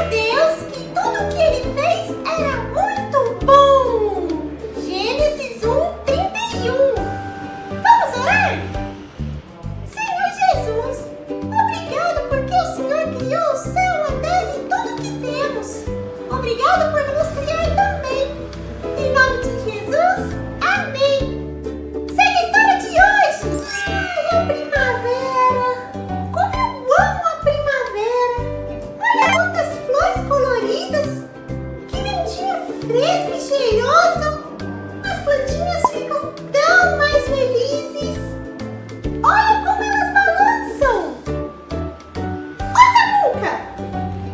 Deus que tudo que ele fez era muito bom. Gênesis 1:31. Vamos orar? Senhor Jesus, obrigado porque o Senhor criou o céu, a terra e tudo que temos. Obrigado por nos criar também. Em nome de Jesus, amém. Segue a história de hoje. Ai, a primavera. Como eu amo a primavera. Olha quantas flores coloridas. Que ventinho fresco e cheiroso. As plantinhas ficam tão mais felizes. Olha como elas balançam. Ô, Samuca!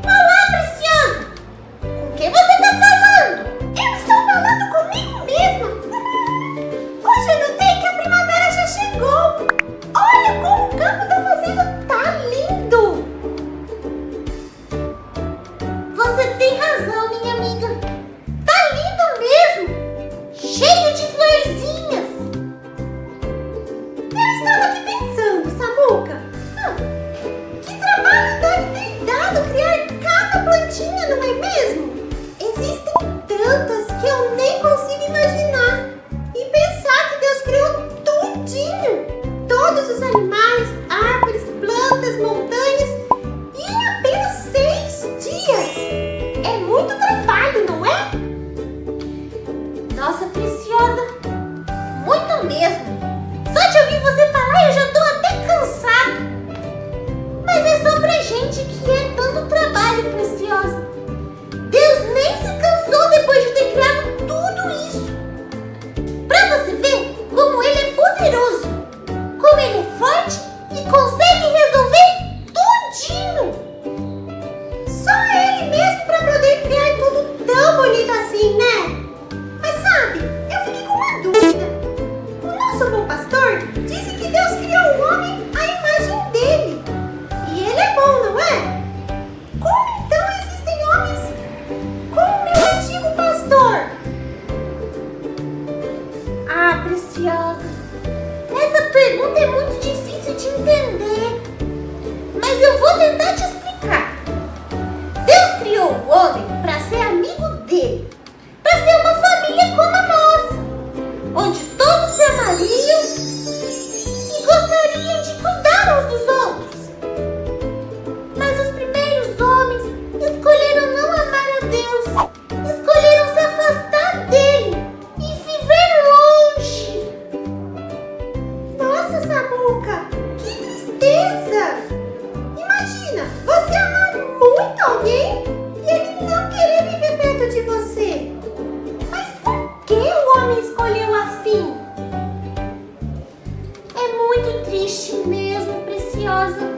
Olá, preciosa! Com quem você está falando? Eu estou falando comigo mesma. Hoje eu notei que a primavera já chegou. Olha como o campo está fazendo. Tá lindo. Você tem razão, minha amiga. Tá lindo mesmo. Cheio de florzinhas. Eu estava aqui pensando, Samuca. Que trabalho deve ter dado criar cada plantinha, não é mesmo? Existem tantas que eu nem consigo imaginar. E pensar que Deus criou tudinho. Todos os animais, árvores, plantas, montanhas. E em apenas 6 dias. É muito trabalho, não é? Nossa, preciosa. Muito mesmo. Só de ouvir você falar eu já tô até cansada. Mas é só pra gente que é tanto trabalho, preciosa. Deus nem se cansou depois de ter criado tudo isso. Pra você ver como Ele é poderoso, como Ele é forte e consegue resolver tudinho. Só Ele mesmo pra poder criar tudo tão bonito assim, né? Mas sabe, eu fiquei com uma dúvida. O nosso bom pastor disse que Deus criou o homem à imagem dele. E ele é bom, não é? Como então existem homens como o meu antigo pastor? Ah, preciosa, essa pergunta é muito difícil de entender. Mas eu vou tentar te explicar. Deus criou o homem para ser amigo dele, para ser uma família como a nossa, onde todos se amariam e gostariam de cuidar uns dos outros. Mas os primeiros homens escolheram não amar a Deus, escolheram se afastar dele e viver longe. Nossa, Samuca, que tristeza! Imagina, você amar muito alguém e ele não querer viver perto de você. Mas por que o homem escolheu assim? É muito triste mesmo, preciosa.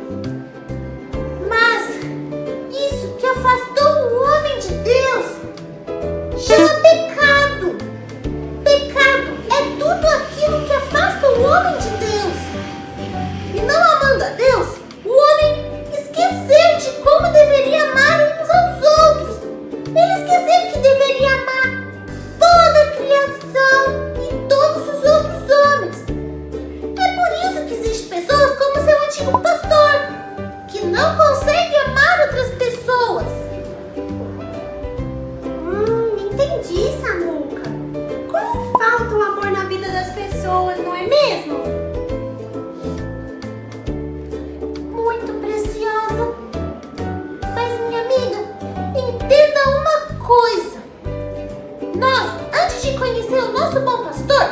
Mas isso que afastou o homem de Deus chama pecado. Pecado é tudo aquilo que afasta o homem de Deus. E não amando a Deus, o homem esqueceu de como deveria amar uns aos outros. Ele esqueceu que deveria amar toda a criação e todos os outros homens. É por isso que existem pessoas como seu antigo pastor, que não consegue amar outras pessoas. Entendi, Samuca. Como falta o amor na vida das pessoas, não é mesmo? Muito preciosa. Mas, minha amiga, entenda uma coisa. Nós, antes de conhecer o nosso bom pastor,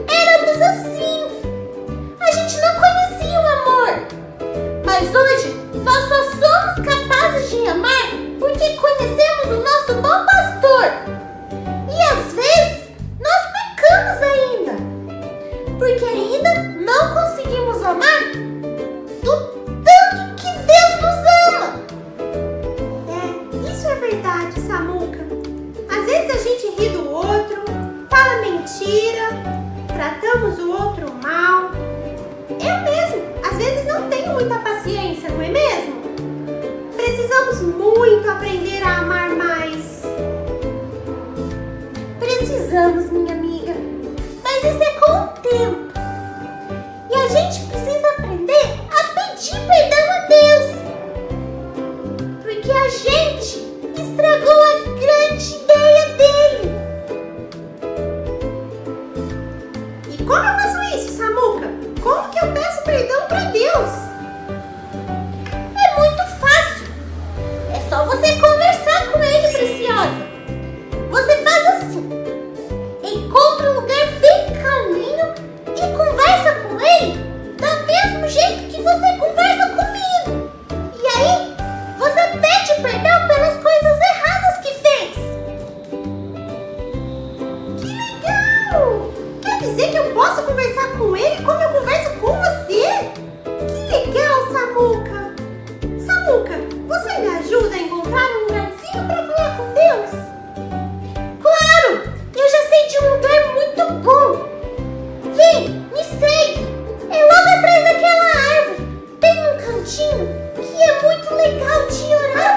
éramos assim. A gente não conhecia o amor. Mas hoje, nós só somos capazes de amar porque conhecemos o nosso bom pastor. E às vezes, nós pecamos ainda. Porque ainda não conseguimos amar do tanto que Deus nos ama. Isso é verdade, Samuca. Às vezes a gente ri do outro, fala mentira, tratamos o outro mal. Eu mesmo, às vezes não tenho muita paciência, não é mesmo? Precisamos muito aprender a amar mais. Precisamos, minha amiga. Mas isso é com o tempo. E a gente precisa aprender a pedir perdão a Deus. Porque a gente estragou a grande ideia dele. E como eu faço isso, Samuca? Como que eu peço perdão para Deus? É muito fácil. É só você conversar com ele, preciosa. Você faz assim. Encontra um lugar bem calminho e conversa com ele do mesmo jeito que você conversa comigo. E aí, você pede perdão pelas coisas erradas que fez. Que legal! Quer dizer que eu posso conversar com ele como eu converso com você? Que legal, Samuca! Samuca, você me ajuda a encontrar um lugarzinho para falar com Deus? Claro! Eu já sei de um lugar muito bom! Vem, me segue! É logo atrás daquela árvore! Tem um cantinho que é muito legal de orar!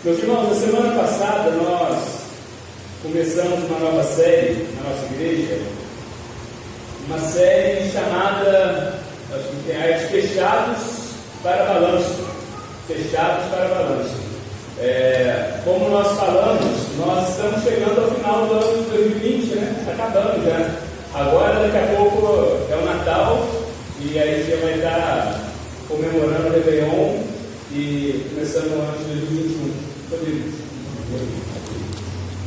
Meus irmãos, na semana passada nós começamos uma nova série na nossa igreja, uma série chamada, acho que tem aí, Fechados para Balanço. Fechados para Balanço. Como nós falamos, nós estamos chegando ao final do ano de 2020, né? Está acabando já. Agora, daqui a pouco, é o Natal e aí a gente já vai estar comemorando o Réveillon e começando o ano de 2021.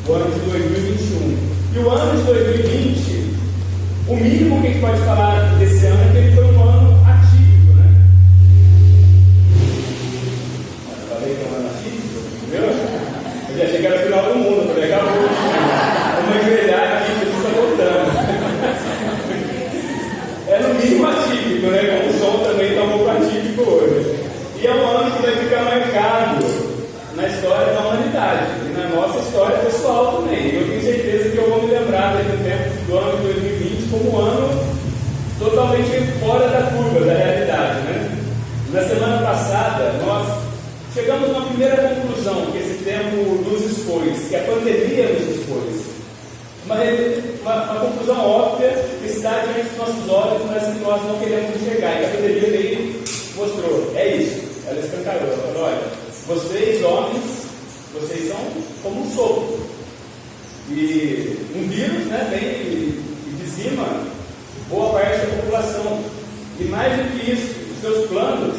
O ano de 2021. E o ano de 2020, o mínimo que a gente pode falar desse ano é que ele foi um ano atípico, né? Eu falei que é um ano atípico, viu? Eu já achei que era o final do mundo, eu falei, acabou. Vamos engrelhar aqui, que isso está voltando. É no mínimo atípico, né? Como o som também está um pouco atípico hoje. E é um ano que vai ficar marcado na história da humanidade e na nossa história pessoal também. Eu tenho certeza que eu vou me lembrar daqui do tempo do ano de 2020 como um ano totalmente fora da curva, da realidade, né? Na semana passada, nós chegamos a uma primeira conclusão que esse tempo nos expôs, que a pandemia nos expôs. Uma conclusão óbvia que está diante dos nossos olhos, mas que nós não queremos enxergar. E a pandemia veio mostrou, é isso. Ela escancarou, ela falou, olha, vocês homens, vocês são como um sopro. E um vírus, né, vem e dizima boa parte da população. E mais do que isso, os seus planos,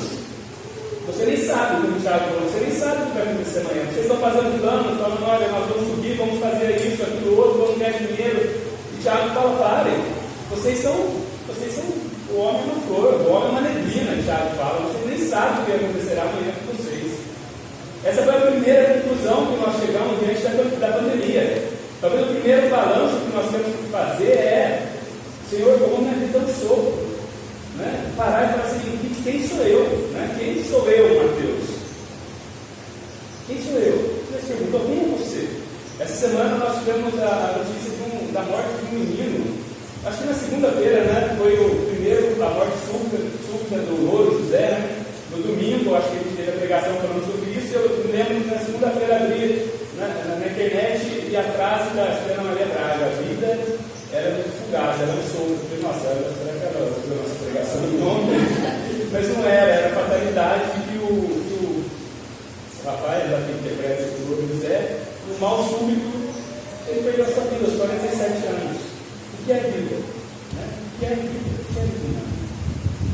você nem sabe, como o Thiago falou, você nem sabe o que vai acontecer amanhã. Vocês estão fazendo planos, falando, olha, nós vamos subir, vamos fazer isso, aquilo, outro, vamos ganhar dinheiro. E o Thiago fala, parem, vocês são o homem na flor, o homem é uma neblina, o Thiago fala, vocês nem sabem o que acontecerá amanhã com vocês. Essa foi a primeira conclusão que nós chegamos diante da pandemia. Talvez o primeiro balanço que nós temos que fazer é, Senhor, como minha vida é um sopro, né? Parar e falar assim, quem sou eu? Né? Quem sou eu, Mateus? Quem sou eu? Você perguntou, quem é você? Essa semana nós tivemos a notícia da morte de um menino. Acho que na segunda-feira, né, foi a morte súbita do Louro José, né? No domingo, acho que a gente teve a pregação falando sobre isso. Eu me lembro que na segunda-feira abri na internet e a frase da Ana Maria Braga, a vida era muito fugaz, era um sopro. Eu falei, nossa, será que ela ouviu a nossa pregação do nome? Mas não era a fatalidade que o rapaz lá que interpreta o Louro José, no mal súbito, ele perdeu a sua vida aos 47 anos. O que é vida? Né? O que é vida? O que é vida?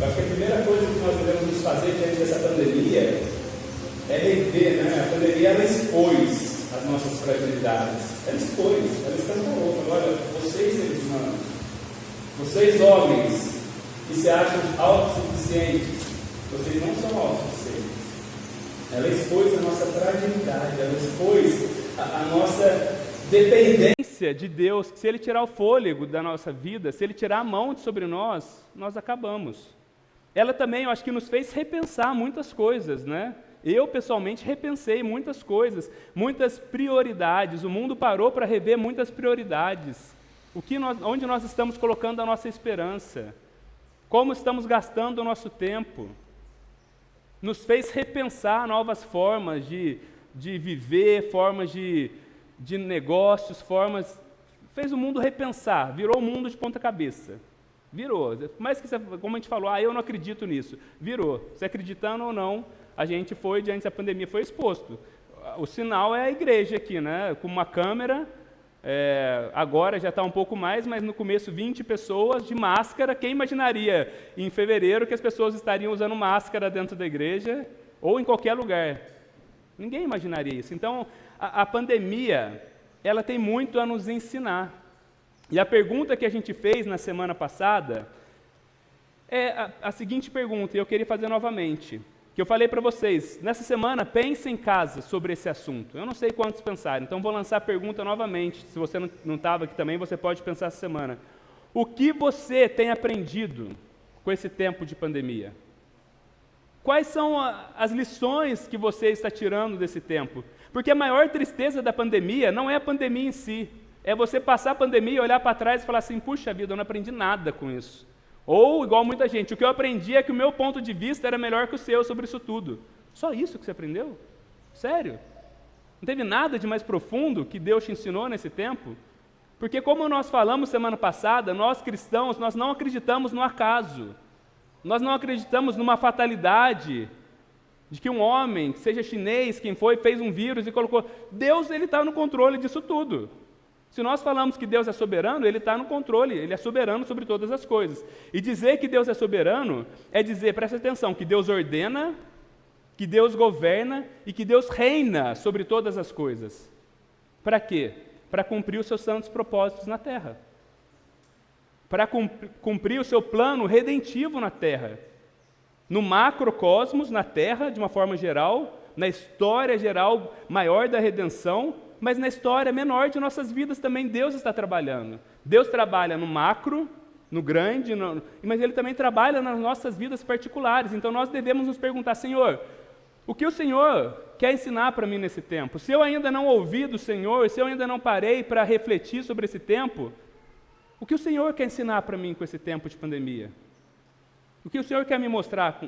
Eu acho que a primeira coisa que nós devemos nos fazer diante dessa pandemia é rever, né? A pandemia, ela expôs as nossas fragilidades. Ela expôs, ela escancarou. Falou, olha, vocês seres humanos, vocês homens que se acham autossuficientes, vocês não são autossuficientes. Ela expôs a nossa fragilidade, ela expôs a nossa dependência de Deus, que se Ele tirar o fôlego da nossa vida, se Ele tirar a mão de sobre nós, nós acabamos. Ela também, eu acho que nos fez repensar muitas coisas, né? Eu, pessoalmente, repensei muitas coisas, muitas prioridades. O mundo parou para rever muitas prioridades. Onde nós estamos colocando a nossa esperança? Como estamos gastando o nosso tempo? Nos fez repensar novas formas de viver, formas de negócios, fez o mundo repensar, virou o mundo de ponta cabeça. Virou. Mas que, como a gente falou, eu não acredito nisso. Virou. Se acreditando ou não, a gente foi, diante da pandemia, foi exposto. O sinal é a igreja aqui, né? Com uma câmera, agora já está um pouco mais, mas no começo 20 pessoas de máscara. Quem imaginaria em fevereiro que as pessoas estariam usando máscara dentro da igreja ou em qualquer lugar? Ninguém imaginaria isso. Então, a pandemia, ela tem muito a nos ensinar. E a pergunta que a gente fez na semana passada é a seguinte pergunta, e eu queria fazer novamente, que eu falei para vocês, nessa semana, pense em casa sobre esse assunto. Eu não sei quantos pensaram, então vou lançar a pergunta novamente. Se você não estava aqui também, você pode pensar essa semana. O que você tem aprendido com esse tempo de pandemia? Quais são as lições que você está tirando desse tempo? Porque a maior tristeza da pandemia não é a pandemia em si, é você passar a pandemia, olhar para trás e falar assim, puxa vida, eu não aprendi nada com isso. Ou, igual muita gente, o que eu aprendi é que o meu ponto de vista era melhor que o seu sobre isso tudo. Só isso que você aprendeu? Sério? Não teve nada de mais profundo que Deus te ensinou nesse tempo? Porque como nós falamos semana passada, nós cristãos, nós não acreditamos no acaso. Nós não acreditamos numa fatalidade, de que um homem, seja chinês, quem foi, fez um vírus e colocou. Deus, ele está no controle disso tudo. Se nós falamos que Deus é soberano, Ele está no controle, Ele é soberano sobre todas as coisas. E dizer que Deus é soberano é dizer, presta atenção, que Deus ordena, que Deus governa e que Deus reina sobre todas as coisas. Para quê? Para cumprir os seus santos propósitos na terra. Para cumprir o seu plano redentivo na terra. No macrocosmos, na terra, de uma forma geral, na história geral maior da redenção, mas na história menor de nossas vidas também Deus está trabalhando. Deus trabalha no macro, no grande, mas Ele também trabalha nas nossas vidas particulares. Então nós devemos nos perguntar, Senhor, o que o Senhor quer ensinar para mim nesse tempo? Se eu ainda não ouvi do Senhor, se eu ainda não parei para refletir sobre esse tempo, o que o Senhor quer ensinar para mim com esse tempo de pandemia? O que o Senhor quer me mostrar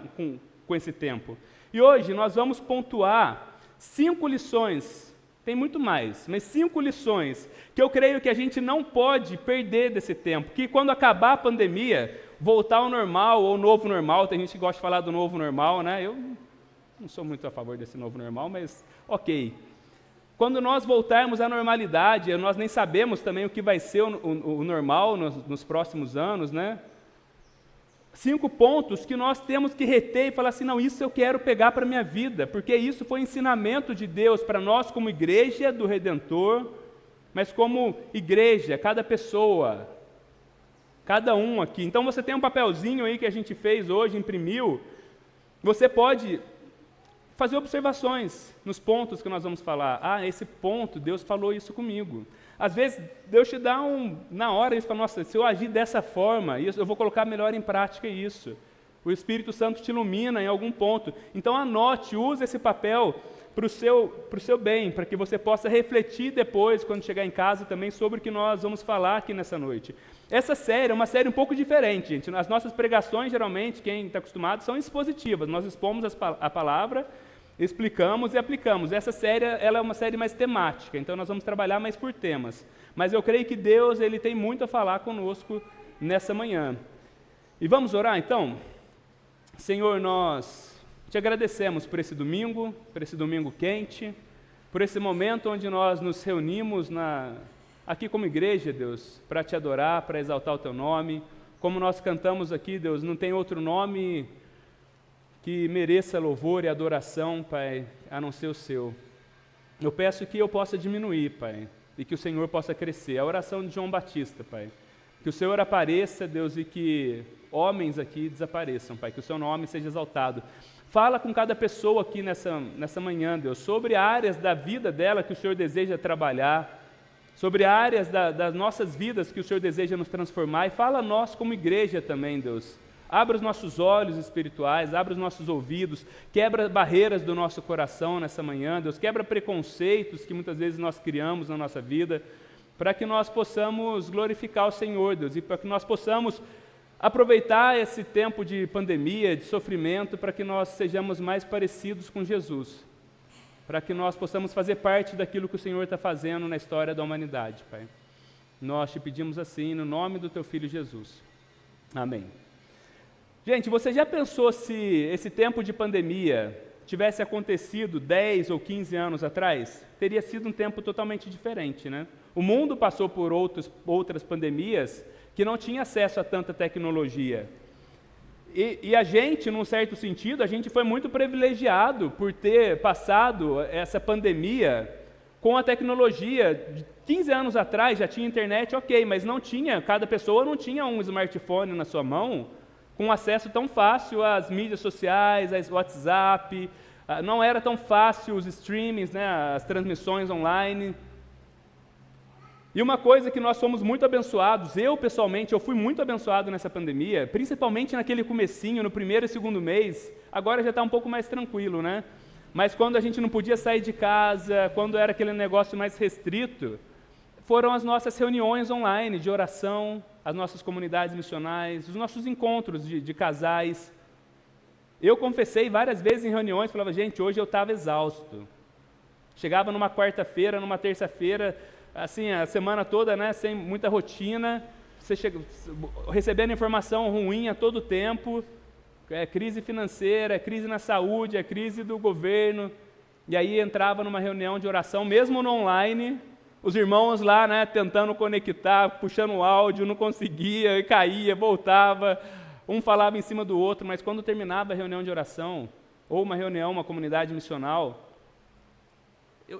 com esse tempo? E hoje nós vamos pontuar 5 lições. Tem muito mais, mas 5 lições que eu creio que a gente não pode perder desse tempo, que quando acabar a pandemia, voltar ao normal ou novo normal, tem gente que gosta de falar do novo normal, né? Eu não sou muito a favor desse novo normal, mas ok. Quando nós voltarmos à normalidade, nós nem sabemos também o que vai ser o normal nos próximos anos, né? 5 pontos que nós temos que reter e falar assim, não, isso eu quero pegar para a minha vida, porque isso foi ensinamento de Deus para nós como igreja do Redentor, mas como igreja, cada pessoa, cada um aqui. Então você tem um papelzinho aí que a gente fez hoje, imprimiu, você pode fazer observações nos pontos que nós vamos falar. Esse ponto, Deus falou isso comigo. Às vezes, Deus te dá na hora isso, fala, nossa, se eu agir dessa forma, eu vou colocar melhor em prática isso. O Espírito Santo te ilumina em algum ponto. Então anote, use esse papel para o seu bem, para que você possa refletir depois, quando chegar em casa, também sobre o que nós vamos falar aqui nessa noite. Essa série é uma série um pouco diferente, gente. As nossas pregações, geralmente, quem está acostumado, são expositivas. Nós expomos a palavra, explicamos e aplicamos. Essa série, ela é uma série mais temática, então nós vamos trabalhar mais por temas. Mas eu creio que Deus, Ele tem muito a falar conosco nessa manhã. E vamos orar, então? Senhor, nós te agradecemos por esse domingo quente, por esse momento onde nós nos reunimos aqui como igreja, Deus, para te adorar, para exaltar o teu nome. Como nós cantamos aqui, Deus, não tem outro nome que mereça louvor e adoração, Pai, a não ser o seu. Eu peço que eu possa diminuir, Pai, e que o Senhor possa crescer. A oração de João Batista, Pai. Que o Senhor apareça, Deus, e que homens aqui desapareçam, Pai. Que o seu nome seja exaltado. Fala com cada pessoa aqui nessa manhã, Deus, sobre áreas da vida dela que o Senhor deseja trabalhar, sobre áreas das nossas vidas que o Senhor deseja nos transformar. E fala a nós como igreja também, Deus, Abra os nossos olhos espirituais, abra os nossos ouvidos, quebra barreiras do nosso coração nessa manhã, Deus, quebra preconceitos que muitas vezes nós criamos na nossa vida, para que nós possamos glorificar o Senhor, Deus, e para que nós possamos aproveitar esse tempo de pandemia, de sofrimento, para que nós sejamos mais parecidos com Jesus, para que nós possamos fazer parte daquilo que o Senhor está fazendo na história da humanidade, Pai. Nós te pedimos assim, no nome do Teu Filho Jesus. Amém. Gente, você já pensou se esse tempo de pandemia tivesse acontecido 10 ou 15 anos atrás? Teria sido um tempo totalmente diferente, né? O mundo passou por outras pandemias que não tinha acesso a tanta tecnologia. E a gente, num certo sentido, a gente foi muito privilegiado por ter passado essa pandemia com a tecnologia. De 15 anos atrás já tinha internet, ok, mas não tinha, cada pessoa não tinha um smartphone na sua mão com acesso tão fácil às mídias sociais, ao WhatsApp, não era tão fácil os streamings, né, as transmissões online. E uma coisa que nós fomos muito abençoados, eu pessoalmente, eu fui muito abençoado nessa pandemia, principalmente naquele comecinho, no primeiro e segundo mês, agora já está um pouco mais tranquilo, né? Mas quando a gente não podia sair de casa, quando era aquele negócio mais restrito, foram as nossas reuniões online de oração, as nossas comunidades missionais, os nossos encontros de casais. Eu confessei várias vezes em reuniões, falava, gente, hoje eu estava exausto. Chegava numa quarta-feira, numa terça-feira, assim, a semana toda, né, sem muita rotina, recebendo informação ruim a todo tempo, crise financeira, crise na saúde, crise do governo, e aí entrava numa reunião de oração, mesmo no online, os irmãos lá, né, tentando conectar, puxando o áudio, não conseguia, caía, voltava, um falava em cima do outro, mas quando terminava a reunião de oração, ou uma reunião, uma comunidade missional,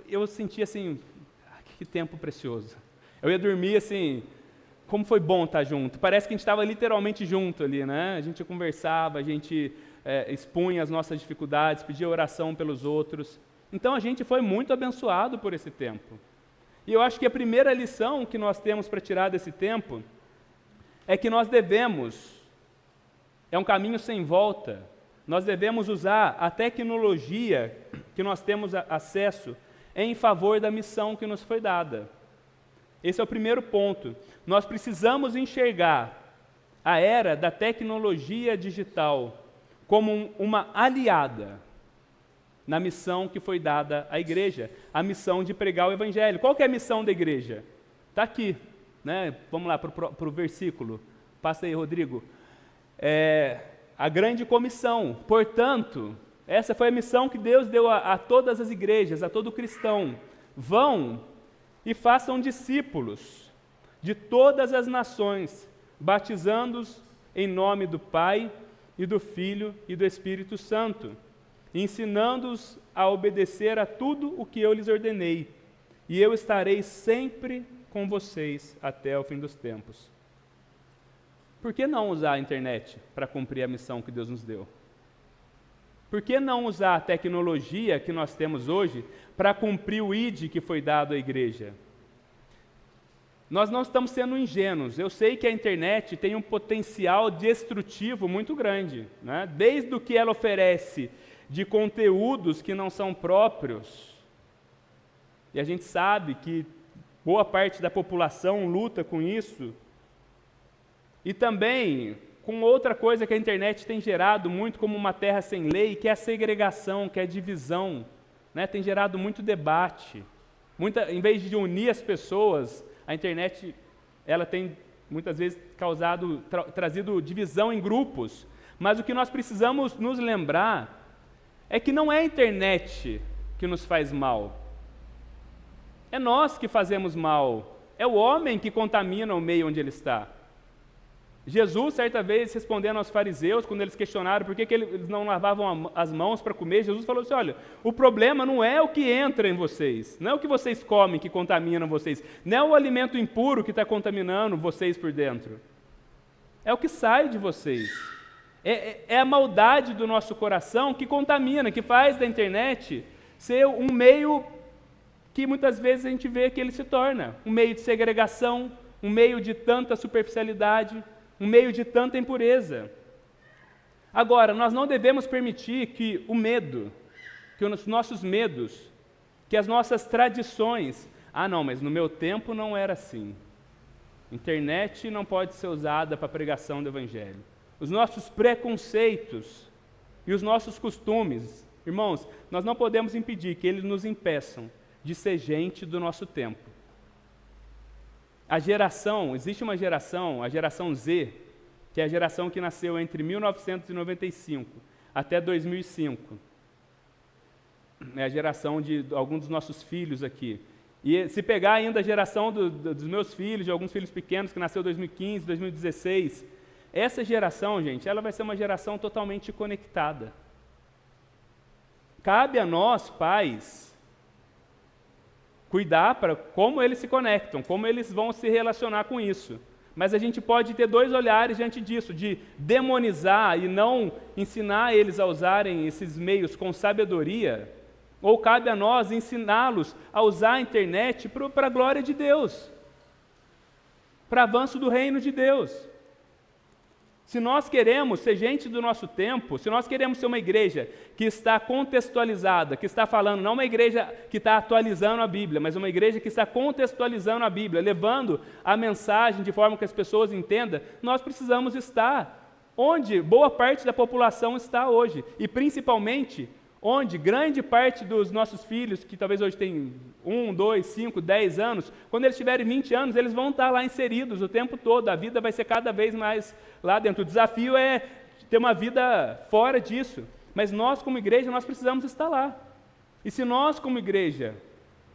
eu sentia assim, que tempo precioso. Eu ia dormir assim, como foi bom estar junto. Parece que a gente estava literalmente junto ali, né? A gente conversava, a gente expunha as nossas dificuldades, pedia oração pelos outros. Então a gente foi muito abençoado por esse tempo. E eu acho que a primeira lição que nós temos para tirar desse tempo é que nós devemos, é um caminho sem volta, nós devemos usar a tecnologia que nós temos acesso em favor da missão que nos foi dada. Esse é o primeiro ponto. Nós precisamos enxergar a era da tecnologia digital como uma aliada na missão que foi dada à igreja, a missão de pregar o evangelho. Qual que é a missão da igreja? Está aqui, né? Vamos lá para o versículo. Passa aí, Rodrigo. A grande comissão. Portanto, essa foi a missão que Deus deu a todas as igrejas, a todo cristão. Vão e façam discípulos de todas as nações, batizando-os em nome do Pai e do Filho e do Espírito Santo, ensinando-os a obedecer a tudo o que eu lhes ordenei, e eu estarei sempre com vocês até o fim dos tempos. Por que não usar a internet para cumprir a missão que Deus nos deu? Por que não usar a tecnologia que nós temos hoje para cumprir o ID que foi dado à igreja? Nós não estamos sendo ingênuos. Eu sei que a internet tem um potencial destrutivo muito grande, né? Desde o que ela oferece de conteúdos que não são próprios, e a gente sabe que boa parte da população luta com isso, e também com outra coisa que a internet tem gerado muito como uma terra sem lei, que é a segregação, que é a divisão, né? Tem gerado muito debate. Em vez de unir as pessoas, a internet ela tem muitas vezes trazido divisão em grupos. Mas o que nós precisamos nos lembrar é que não é a internet que nos faz mal. É nós que fazemos mal. É o homem que contamina o meio onde ele está. Jesus, certa vez, respondendo aos fariseus, quando eles questionaram por que eles não lavavam as mãos para comer, Jesus falou assim, olha, o problema não é o que entra em vocês, não é o que vocês comem que contamina vocês, não é o alimento impuro que está contaminando vocês por dentro, é o que sai de vocês. É a maldade do nosso coração que contamina, que faz da internet ser um meio que muitas vezes a gente vê que ele se torna, um meio de segregação, um meio de tanta superficialidade, um meio de tanta impureza. Agora, nós não devemos permitir que o medo, que os nossos medos, que as nossas tradições, não, mas no meu tempo não era assim. Internet não pode ser usada para a pregação do Evangelho. Os nossos preconceitos e os nossos costumes, irmãos, nós não podemos impedir que eles nos impeçam de ser gente do nosso tempo. Existe uma geração, a geração Z, que é a geração que nasceu entre 1995 até 2005. É a geração de alguns dos nossos filhos aqui. E se pegar ainda a geração dos meus filhos, de alguns filhos pequenos que nasceu em 2015, 2016, essa geração, gente, ela vai ser uma geração totalmente conectada. Cabe a nós, pais, cuidar para como eles se conectam, como eles vão se relacionar com isso. Mas a gente pode ter dois olhares diante disso, de demonizar e não ensinar eles a usarem esses meios com sabedoria, ou cabe a nós ensiná-los a usar a internet para a glória de Deus, para avanço do reino de Deus. Se nós queremos ser gente do nosso tempo, se nós queremos ser uma igreja que está contextualizada, que está falando, não uma igreja que está atualizando a Bíblia, mas uma igreja que está contextualizando a Bíblia, levando a mensagem de forma que as pessoas entendam, nós precisamos estar onde boa parte da população está hoje, e principalmente onde grande parte dos nossos filhos, que talvez hoje têm 1, 2, 5, 10 anos, quando eles tiverem 20 anos, eles vão estar lá inseridos o tempo todo, a vida vai ser cada vez mais lá dentro. O desafio é ter uma vida fora disso, mas nós como igreja, nós precisamos estar lá. E se nós como igreja,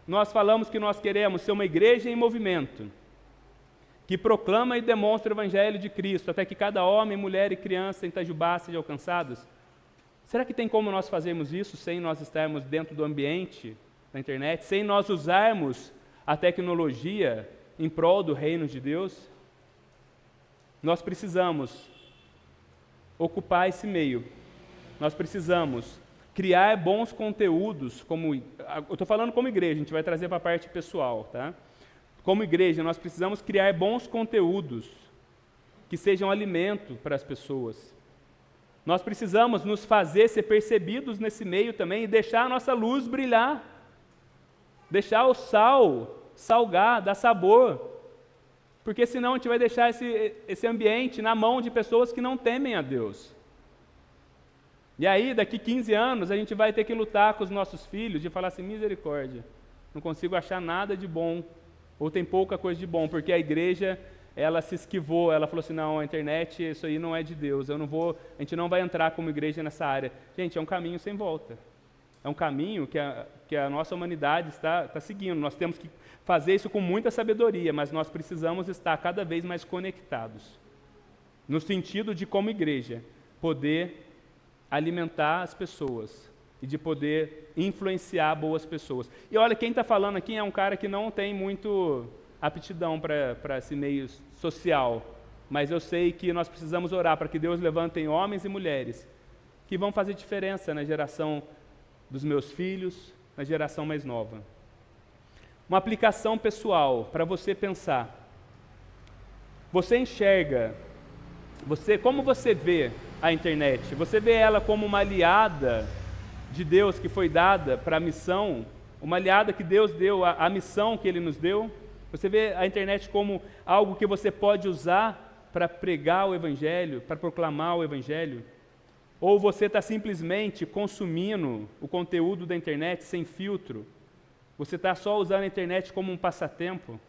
nós falamos que nós queremos ser uma igreja em movimento, que proclama e demonstra o Evangelho de Cristo, até que cada homem, mulher e criança em Itajubá sejam alcançados, será que tem como nós fazermos isso sem nós estarmos dentro do ambiente da internet, sem nós usarmos a tecnologia em prol do reino de Deus? Nós precisamos ocupar esse meio, nós precisamos criar bons conteúdos, eu estou falando como igreja, a gente vai trazer para a parte pessoal, tá? Como igreja, nós precisamos criar bons conteúdos que sejam alimento para as pessoas. Nós precisamos nos fazer ser percebidos nesse meio também e deixar a nossa luz brilhar, deixar o sal salgar, dar sabor, porque senão a gente vai deixar esse ambiente na mão de pessoas que não temem a Deus. E aí, daqui 15 anos, a gente vai ter que lutar com os nossos filhos de falar assim, misericórdia, não consigo achar nada de bom, ou tem pouca coisa de bom, porque a igreja, ela se esquivou, ela falou assim, não, a internet, isso aí não é de Deus, a gente não vai entrar como igreja nessa área. Gente, é um caminho sem volta. É um caminho que a nossa humanidade está seguindo. Nós temos que fazer isso com muita sabedoria, mas nós precisamos estar cada vez mais conectados. No sentido de, como igreja, poder alimentar as pessoas e de poder influenciar boas pessoas. E olha, quem está falando aqui é um cara que não tem muito aptidão para esse meio social, mas eu sei que nós precisamos orar para que Deus levante homens e mulheres que vão fazer diferença na geração dos meus filhos, na geração mais nova. Uma aplicação pessoal para você pensar. Você enxerga, como você vê a internet? Você vê ela como uma aliada de Deus que foi dada para a missão, uma aliada que Deus deu, a missão que Ele nos deu? Você vê a internet como algo que você pode usar para pregar o Evangelho, para proclamar o Evangelho? Ou você está simplesmente consumindo o conteúdo da internet sem filtro? Você está só usando a internet como um passatempo?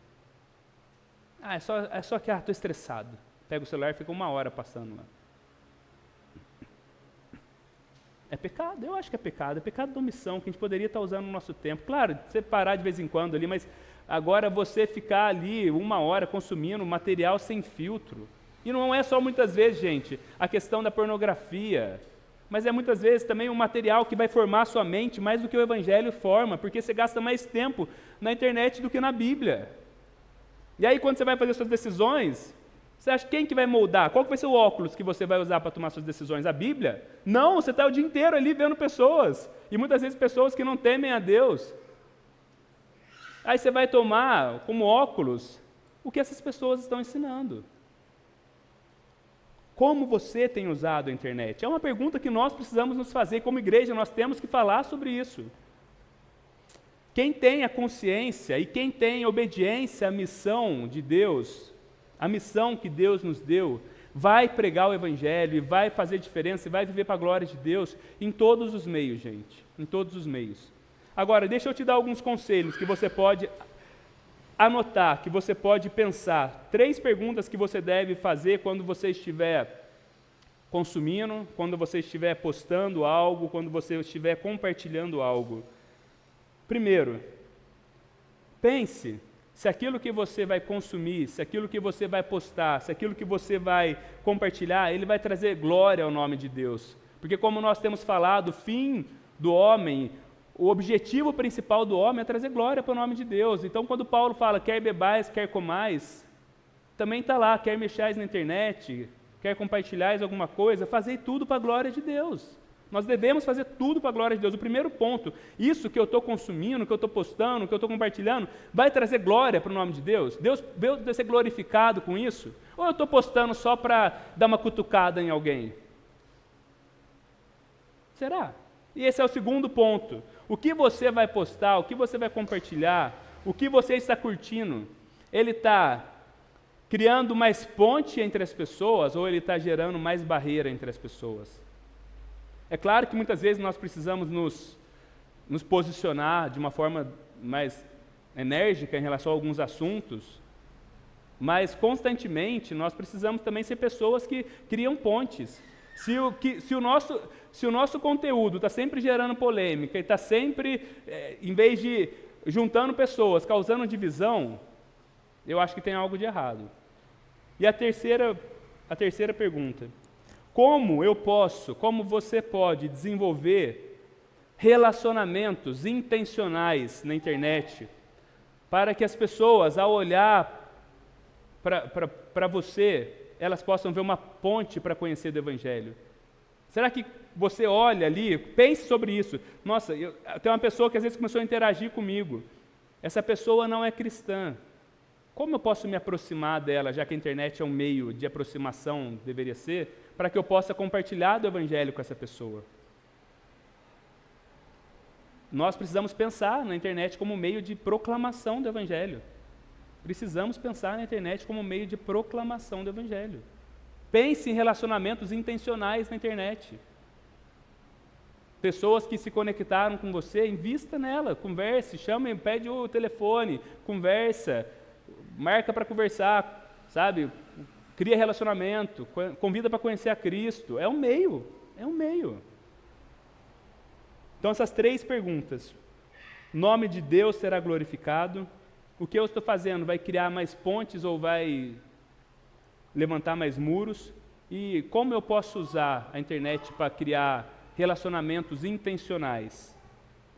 É só que estou estressado. Pega o celular e fica 1 hora passando lá. É pecado? Eu acho que é pecado de omissão, que a gente poderia estar usando no nosso tempo. Claro, você parar de vez em quando ali, mas agora você ficar ali 1 hora consumindo material sem filtro. E não é só muitas vezes, gente, a questão da pornografia, mas é muitas vezes também um material que vai formar a sua mente mais do que o Evangelho forma, porque você gasta mais tempo na internet do que na Bíblia. E aí quando você vai fazer suas decisões, você acha quem que vai moldar? Qual que vai ser o óculos que você vai usar para tomar suas decisões? A Bíblia? Não, você está o dia inteiro ali vendo pessoas, e muitas vezes pessoas que não temem a Deus. Aí você vai tomar como óculos o que essas pessoas estão ensinando. Como você tem usado a internet? É uma pergunta que nós precisamos nos fazer como igreja, nós temos que falar sobre isso. Quem tem a consciência e quem tem a obediência à missão de Deus, a missão que Deus nos deu, vai pregar o Evangelho e vai fazer diferença e vai viver para a glória de Deus em todos os meios, gente, em todos os meios. Agora, deixa eu te dar alguns conselhos que você pode anotar, que você pode pensar. 3 perguntas que você deve fazer quando você estiver consumindo, quando você estiver postando algo, quando você estiver compartilhando algo. Primeiro, pense se aquilo que você vai consumir, se aquilo que você vai postar, se aquilo que você vai compartilhar, ele vai trazer glória ao nome de Deus. Porque como nós temos falado, o fim do homem, o objetivo principal do homem é trazer glória para o nome de Deus. Então, quando Paulo fala, quer bebais, quer comais, também está lá, quer mexais na internet, quer compartilhar alguma coisa, fazei tudo para a glória de Deus. Nós devemos fazer tudo para a glória de Deus. O primeiro ponto, isso que eu estou consumindo, que eu estou postando, que eu estou compartilhando, vai trazer glória para o nome de Deus? Deus vai ser glorificado com isso? Ou eu estou postando só para dar uma cutucada em alguém? Será? E esse é o segundo ponto. O que você vai postar, o que você vai compartilhar, o que você está curtindo, ele está criando mais ponte entre as pessoas ou ele está gerando mais barreira entre as pessoas? É claro que muitas vezes nós precisamos nos posicionar de uma forma mais enérgica em relação a alguns assuntos, mas constantemente nós precisamos também ser pessoas que criam pontes. Se o nosso conteúdo está sempre gerando polêmica e está sempre, em vez de juntando pessoas, causando divisão, eu acho que tem algo de errado. E a terceira pergunta: como você pode desenvolver relacionamentos intencionais na internet para que as pessoas, ao olhar para você, elas possam ver uma ponte para conhecer do Evangelho? Será que você olha ali, pense sobre isso. Nossa, tem uma pessoa que às vezes começou a interagir comigo. Essa pessoa não é cristã. Como eu posso me aproximar dela, já que a internet é um meio de aproximação, deveria ser, para que eu possa compartilhar do Evangelho com essa pessoa? Nós precisamos pensar na internet como meio de proclamação do Evangelho. Precisamos pensar na internet como meio de proclamação do Evangelho. Pense em relacionamentos intencionais na internet. Pessoas que se conectaram com você, invista nela, converse, chame, pede o telefone, conversa, marca para conversar, sabe? Cria relacionamento, convida para conhecer a Cristo. É um meio. Então, essas 3 perguntas. O nome de Deus será glorificado? O que eu estou fazendo vai criar mais pontes ou vai levantar mais muros? E como eu posso usar a internet para criar relacionamentos intencionais,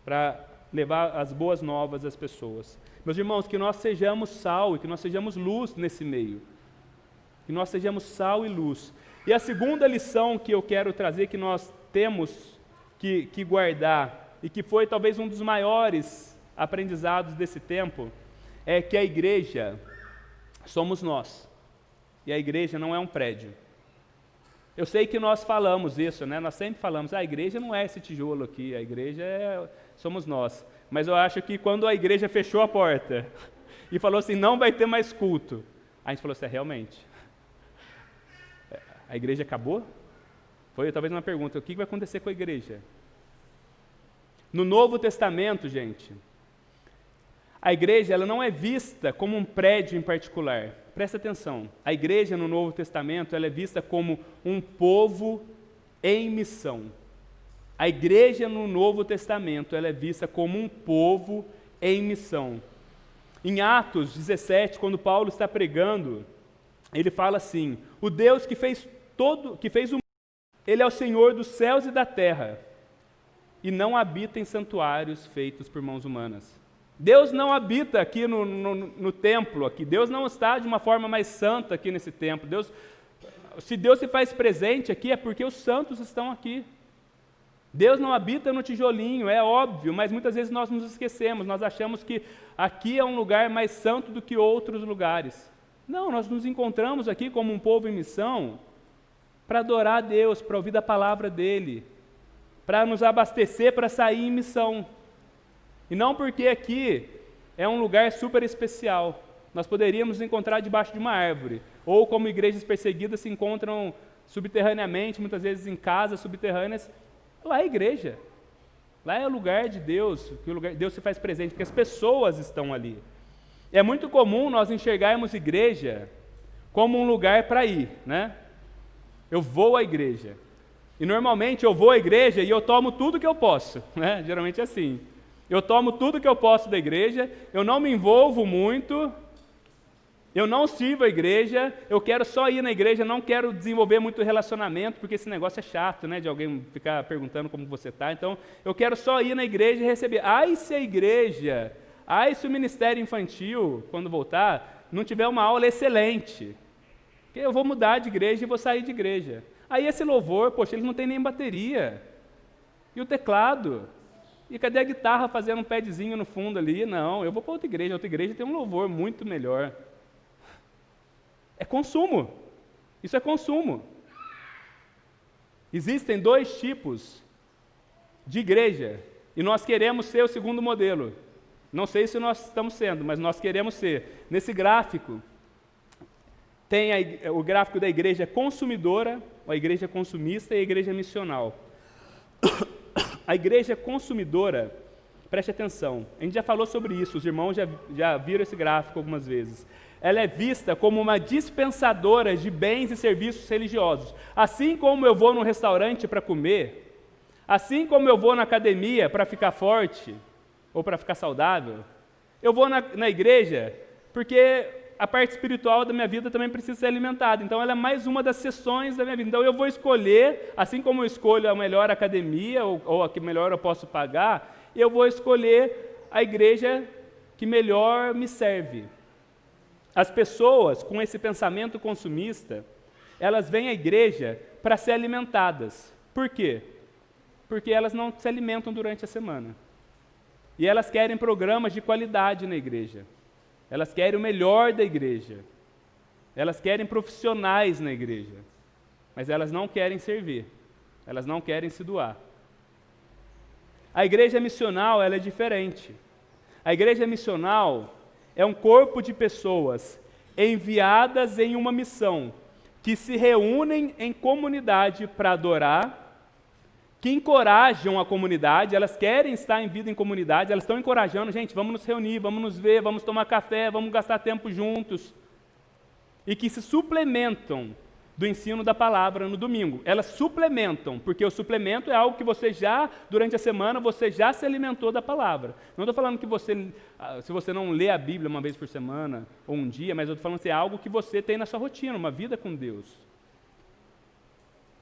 para levar as boas novas às pessoas? Meus irmãos, que nós sejamos sal e que nós sejamos luz nesse meio. Que nós sejamos sal e luz. E a segunda lição que eu quero trazer, que nós temos que guardar, e que foi talvez um dos maiores aprendizados desse tempo, é que a igreja somos nós. E a igreja não é um prédio. Eu sei que nós falamos isso, né? Nós sempre falamos, a igreja não é esse tijolo aqui, a igreja somos nós. Mas eu acho que quando a igreja fechou a porta e falou assim, não vai ter mais culto, a gente falou assim, realmente, a igreja acabou? Foi talvez uma pergunta, o que vai acontecer com a igreja? No Novo Testamento, gente, a igreja ela não é vista como um prédio em particular. Presta atenção, a igreja no Novo Testamento ela é vista como um povo em missão. A igreja no Novo Testamento ela é vista como um povo em missão. Em Atos 17, quando Paulo está pregando, ele fala assim, o Deus que fez o mundo, ele é o Senhor dos céus e da terra, e não habita em santuários feitos por mãos humanas. Deus não habita aqui no templo, aqui. Deus não está de uma forma mais santa aqui nesse templo. Se Deus se faz presente aqui, é porque os santos estão aqui. Deus não habita no tijolinho, é óbvio, mas muitas vezes nós nos esquecemos, nós achamos que aqui é um lugar mais santo do que outros lugares. Não, nós nos encontramos aqui como um povo em missão, para adorar a Deus, para ouvir a palavra dEle, para nos abastecer, para sair em missão. E não porque aqui é um lugar super especial. Nós poderíamos nos encontrar debaixo de uma árvore, ou como igrejas perseguidas se encontram subterraneamente, muitas vezes em casas subterrâneas. Lá é igreja. Lá é o lugar de Deus, que o lugar Deus se faz presente, porque as pessoas estão ali. É muito comum nós enxergarmos igreja como um lugar para ir, né? Eu vou à igreja. E normalmente eu vou à igreja e eu tomo tudo que eu posso, né? Geralmente é assim. Eu tomo tudo que eu posso da igreja, eu não me envolvo muito, eu não sirvo a igreja, eu quero só ir na igreja, não quero desenvolver muito relacionamento, porque esse negócio é chato, né? De alguém ficar perguntando como você está. Então, eu quero só ir na igreja e receber. Ai, se a igreja, ai, se o ministério infantil, quando voltar, não tiver uma aula excelente. Porque eu vou mudar de igreja e vou sair de igreja. Aí esse louvor, poxa, ele não tem nem bateria. E o teclado? E cadê a guitarra fazendo um padzinho no fundo ali? Não, eu vou para outra igreja tem um louvor muito melhor. É consumo. Isso é consumo. Existem 2 tipos de igreja, e nós queremos ser o segundo modelo. Não sei se nós estamos sendo, mas nós queremos ser. Nesse gráfico, tem o gráfico da igreja consumidora, a igreja consumista e a igreja missional. A igreja consumidora, preste atenção, a gente já falou sobre isso, os irmãos já viram esse gráfico algumas vezes. Ela é vista como uma dispensadora de bens e serviços religiosos. Assim como eu vou num restaurante para comer, assim como eu vou na academia para ficar forte ou para ficar saudável, eu vou na igreja porque a parte espiritual da minha vida também precisa ser alimentada. Então, ela é mais uma das sessões da minha vida. Então, eu vou escolher, assim como eu escolho a melhor academia ou a que melhor eu posso pagar, eu vou escolher a igreja que melhor me serve. As pessoas com esse pensamento consumista, elas vêm à igreja para ser alimentadas. Por quê? Porque elas não se alimentam durante a semana. E elas querem programas de qualidade na igreja. Elas querem o melhor da igreja. Elas querem profissionais na igreja. Mas elas não querem servir. Elas não querem se doar. A igreja missional, ela é diferente. A igreja missional é um corpo de pessoas enviadas em uma missão, que se reúnem em comunidade para adorar, que encorajam a comunidade, elas querem estar em vida em comunidade, elas estão encorajando, gente, vamos nos reunir, vamos nos ver, vamos tomar café, vamos gastar tempo juntos, e que se suplementam do ensino da palavra no domingo. Elas suplementam, porque o suplemento é algo que você já, durante a semana, você já se alimentou da palavra. Não estou falando que você, se você não lê a Bíblia uma vez por semana, ou um dia, mas eu estou falando que é algo que você tem na sua rotina, uma vida com Deus.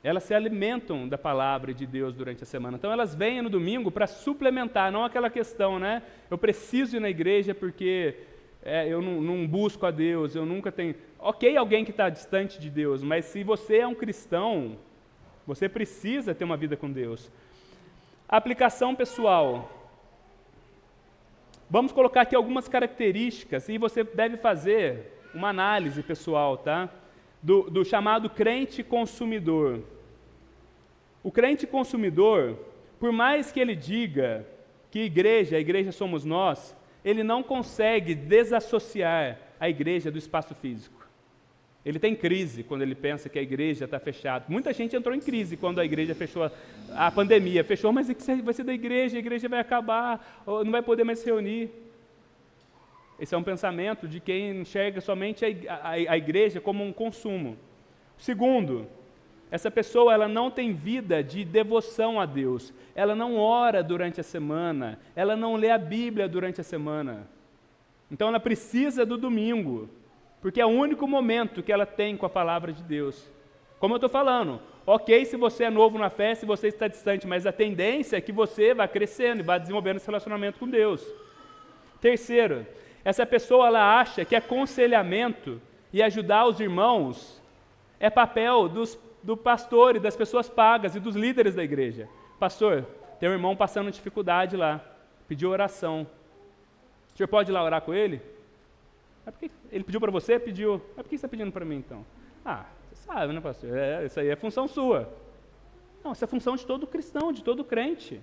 Elas se alimentam da palavra de Deus durante a semana. Então elas vêm no domingo para suplementar, não aquela questão, né? Eu preciso ir na igreja porque eu não busco a Deus, eu nunca tenho... Ok, alguém que está distante de Deus, mas se você é um cristão, você precisa ter uma vida com Deus. Aplicação pessoal. Vamos colocar aqui algumas características e você deve fazer uma análise pessoal, tá? Do chamado crente consumidor. O crente consumidor, por mais que ele diga que a igreja somos nós, ele não consegue desassociar a igreja do espaço físico. Ele tem crise quando ele pensa que a igreja está fechada. Muita gente entrou em crise quando a igreja fechou, a pandemia fechou, mas vai ser da igreja, a igreja vai acabar, não vai poder mais se reunir. Esse é um pensamento de quem enxerga somente a igreja como um consumo. Segundo, essa pessoa ela não tem vida de devoção a Deus. Ela não ora durante a semana. Ela não lê a Bíblia durante a semana. Então ela precisa do domingo, porque é o único momento que ela tem com a palavra de Deus. Como eu estou falando, ok se você é novo na fé, se você está distante, mas a tendência é que você vá crescendo e vá desenvolvendo esse relacionamento com Deus. Terceiro, essa pessoa ela acha que aconselhamento e ajudar os irmãos é papel do pastor e das pessoas pagas e dos líderes da igreja. Pastor, tem um irmão passando dificuldade lá, pediu oração. O senhor pode ir lá orar com ele? Ele pediu para você? Pediu. Mas por que você está pedindo para mim então? Você sabe, né, pastor? Isso aí é função sua. Não, isso é função de todo cristão, de todo crente.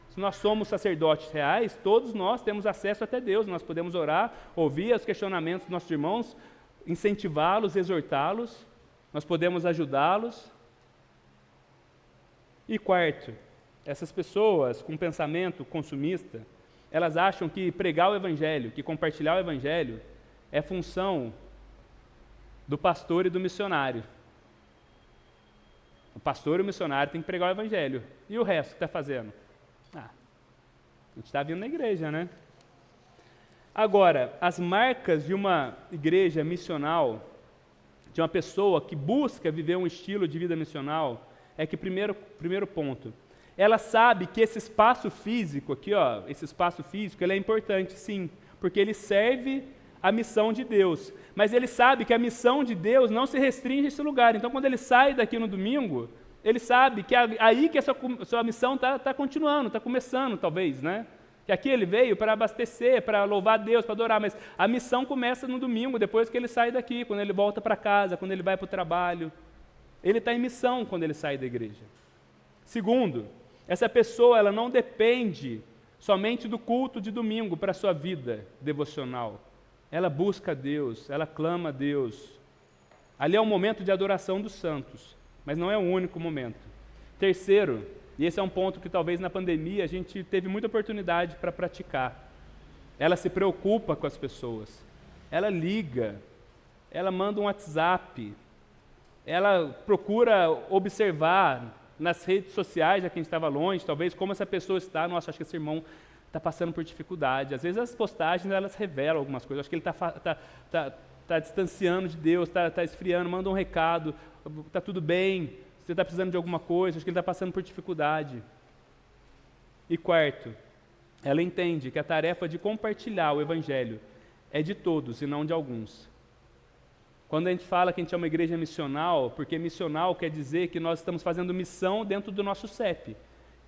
Se nós somos sacerdotes reais, todos nós temos acesso até Deus. Nós podemos orar, ouvir os questionamentos dos nossos irmãos, incentivá-los, exortá-los. Nós podemos ajudá-los. E quarto, essas pessoas com pensamento consumista, elas acham que pregar o Evangelho, que compartilhar o Evangelho, é função do pastor e do missionário. O pastor e o missionário tem que pregar o Evangelho. E o resto que está fazendo? A gente está vindo na igreja, né? Agora, as marcas de uma igreja missional, de uma pessoa que busca viver um estilo de vida missional, é que, primeiro ponto, ela sabe que esse espaço físico aqui, ó, esse espaço físico, ele é importante, sim, porque ele serve a missão de Deus. Mas ele sabe que a missão de Deus não se restringe a esse lugar. Então, quando ele sai daqui no domingo, ele sabe que é aí que essa sua missão está continuando, está começando, talvez, né? Que aqui ele veio para abastecer, para louvar a Deus, para adorar, mas a missão começa no domingo, depois que ele sai daqui, quando ele volta para casa, quando ele vai para o trabalho. Ele está em missão quando ele sai da igreja. Segundo, essa pessoa ela não depende somente do culto de domingo para a sua vida devocional. Ela busca a Deus, ela clama a Deus. Ali é um momento de adoração dos santos, mas não é o único momento. Terceiro, e esse é um ponto que talvez na pandemia a gente teve muita oportunidade para praticar. Ela se preocupa com as pessoas. Ela liga, ela manda um WhatsApp, ela procura observar nas redes sociais, já que a gente estava longe, talvez como essa pessoa está, nossa, acho que esse irmão está passando por dificuldade. Às vezes as postagens, elas revelam algumas coisas, acho que ele está distanciando de Deus, está esfriando, manda um recado, está tudo bem, você está precisando de alguma coisa, acho que ele está passando por dificuldade. E quarto, ela entende que a tarefa de compartilhar o Evangelho é de todos e não de alguns. Quando a gente fala que a gente é uma igreja missional, porque missional quer dizer que nós estamos fazendo missão dentro do nosso CEP.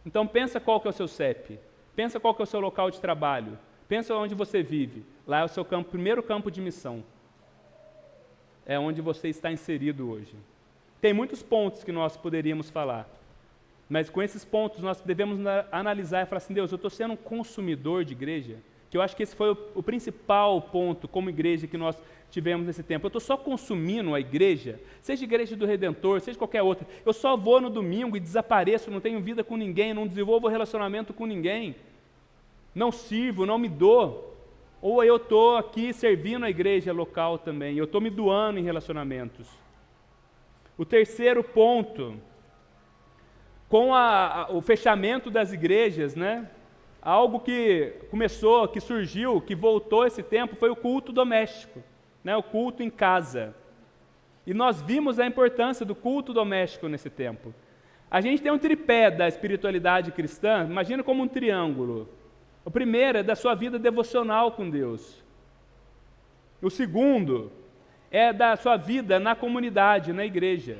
Então pensa qual que é o seu CEP, pensa qual que é o seu local de trabalho, pensa onde você vive. Lá é o seu primeiro campo de missão. É onde você está inserido hoje. Tem muitos pontos que nós poderíamos falar, mas com esses pontos nós devemos analisar e falar assim, Deus, eu estou sendo um consumidor de igreja, que eu acho que esse foi o principal ponto como igreja que nós tivemos nesse tempo. Eu estou só consumindo a igreja, seja a igreja do Redentor, seja qualquer outra. Eu só vou no domingo e desapareço, não tenho vida com ninguém, não desenvolvo relacionamento com ninguém, não sirvo, não me dou. Ou eu estou aqui servindo a igreja local também, eu estou me doando em relacionamentos. O terceiro ponto, com o fechamento das igrejas, né? Algo que começou, que surgiu, que voltou esse tempo, foi o culto doméstico, né? O culto em casa. E nós vimos a importância do culto doméstico nesse tempo. A gente tem um tripé da espiritualidade cristã, imagina como um triângulo. O primeiro é da sua vida devocional com Deus. O segundo é da sua vida na comunidade, na igreja.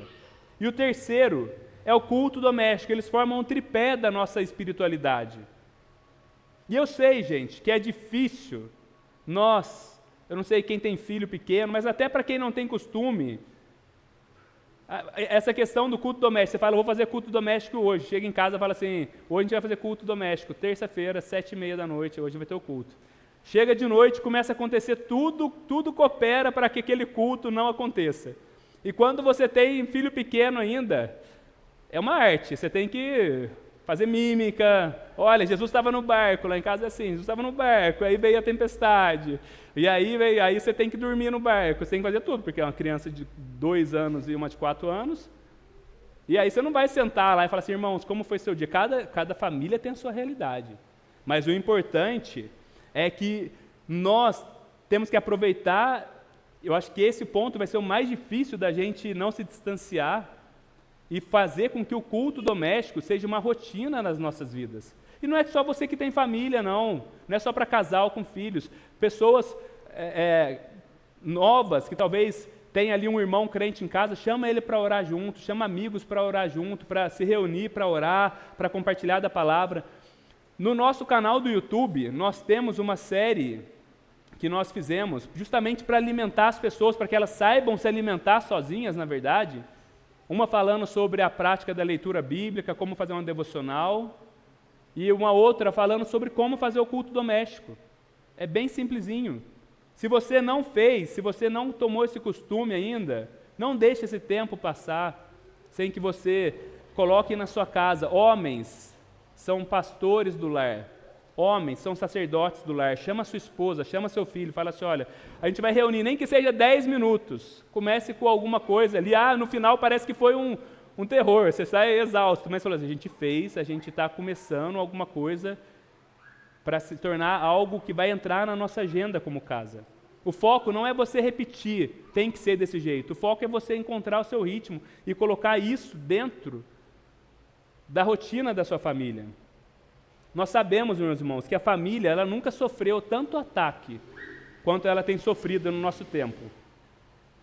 E o terceiro é o culto doméstico. Eles formam um tripé da nossa espiritualidade. E eu sei, gente, que é difícil eu não sei quem tem filho pequeno, mas até para quem não tem costume, essa questão do culto doméstico, você fala, eu vou fazer culto doméstico hoje, chega em casa e fala assim, hoje a gente vai fazer culto doméstico, terça-feira, 7h30, hoje vai ter o culto. Chega de noite, começa a acontecer tudo coopera para que aquele culto não aconteça. E quando você tem filho pequeno ainda, é uma arte, você tem que fazer mímica. Olha, Jesus estava no barco, lá em casa é assim, Jesus estava no barco, aí veio a tempestade, e aí você tem que dormir no barco, você tem que fazer tudo, porque é uma criança de 2 anos e uma de 4 anos, e aí você não vai sentar lá e falar assim, irmãos, como foi seu dia? Cada família tem a sua realidade, mas o importante é que nós temos que aproveitar, eu acho que esse ponto vai ser o mais difícil da gente não se distanciar e fazer com que o culto doméstico seja uma rotina nas nossas vidas. E não é só você que tem família, não é só para casal com filhos, pessoas novas que talvez tenha ali um irmão crente em casa, chama ele para orar junto, chama amigos para orar junto, para se reunir, para orar, para compartilhar da palavra. No nosso canal do YouTube, nós temos uma série que nós fizemos, justamente para alimentar as pessoas, para que elas saibam se alimentar sozinhas, na verdade. Uma falando sobre a prática da leitura bíblica, como fazer uma devocional, e uma outra falando sobre como fazer o culto doméstico. É bem simplesinho. Se você não fez, se você não tomou esse costume ainda, não deixe esse tempo passar sem que você coloque na sua casa. Homens são pastores do lar. Homens são sacerdotes do lar. Chama sua esposa, chama seu filho, fala assim, olha, a gente vai reunir, nem que seja 10 minutos. Comece com alguma coisa ali. No final parece que foi um terror, você sai exausto. Mas fala assim, a gente fez, a gente está começando alguma coisa para se tornar algo que vai entrar na nossa agenda como casa. O foco não é você repetir, tem que ser desse jeito. O foco é você encontrar o seu ritmo e colocar isso dentro da rotina da sua família. Nós sabemos, meus irmãos, que a família ela nunca sofreu tanto ataque quanto ela tem sofrido no nosso tempo.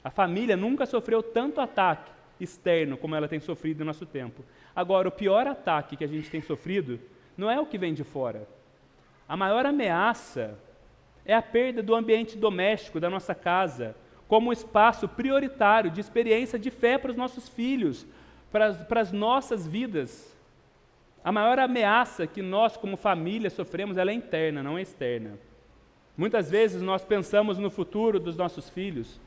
A família nunca sofreu tanto ataque externo como ela tem sofrido no nosso tempo. Agora, o pior ataque que a gente tem sofrido não é o que vem de fora. A maior ameaça é a perda do ambiente doméstico da nossa casa, como um espaço prioritário de experiência de fé para os nossos filhos, para as nossas vidas. A maior ameaça que nós, como família, sofremos, ela é interna, não é externa. Muitas vezes nós pensamos no futuro dos nossos filhos.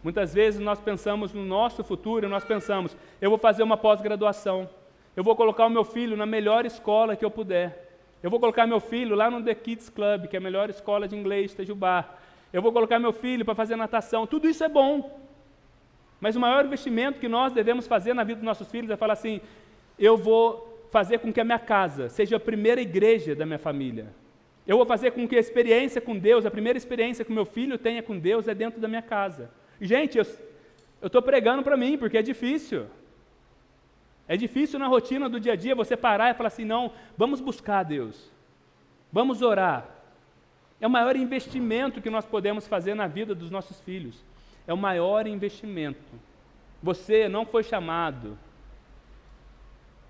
Muitas vezes nós pensamos no nosso futuro, nós pensamos, eu vou fazer uma pós-graduação, eu vou colocar o meu filho na melhor escola que eu puder. Eu vou colocar meu filho lá no The Kids Club, que é a melhor escola de inglês de Itajubá. Eu vou colocar meu filho para fazer natação. Tudo isso é bom. Mas o maior investimento que nós devemos fazer na vida dos nossos filhos é falar assim, eu vou fazer com que a minha casa seja a primeira igreja da minha família. Eu vou fazer com que a experiência com Deus, a primeira experiência que o meu filho tenha com Deus é dentro da minha casa. E, gente, eu estou pregando para mim, porque é difícil. É difícil na rotina do dia a dia você parar e falar assim, não, vamos buscar Deus, vamos orar. É o maior investimento que nós podemos fazer na vida dos nossos filhos. É o maior investimento. Você não foi chamado,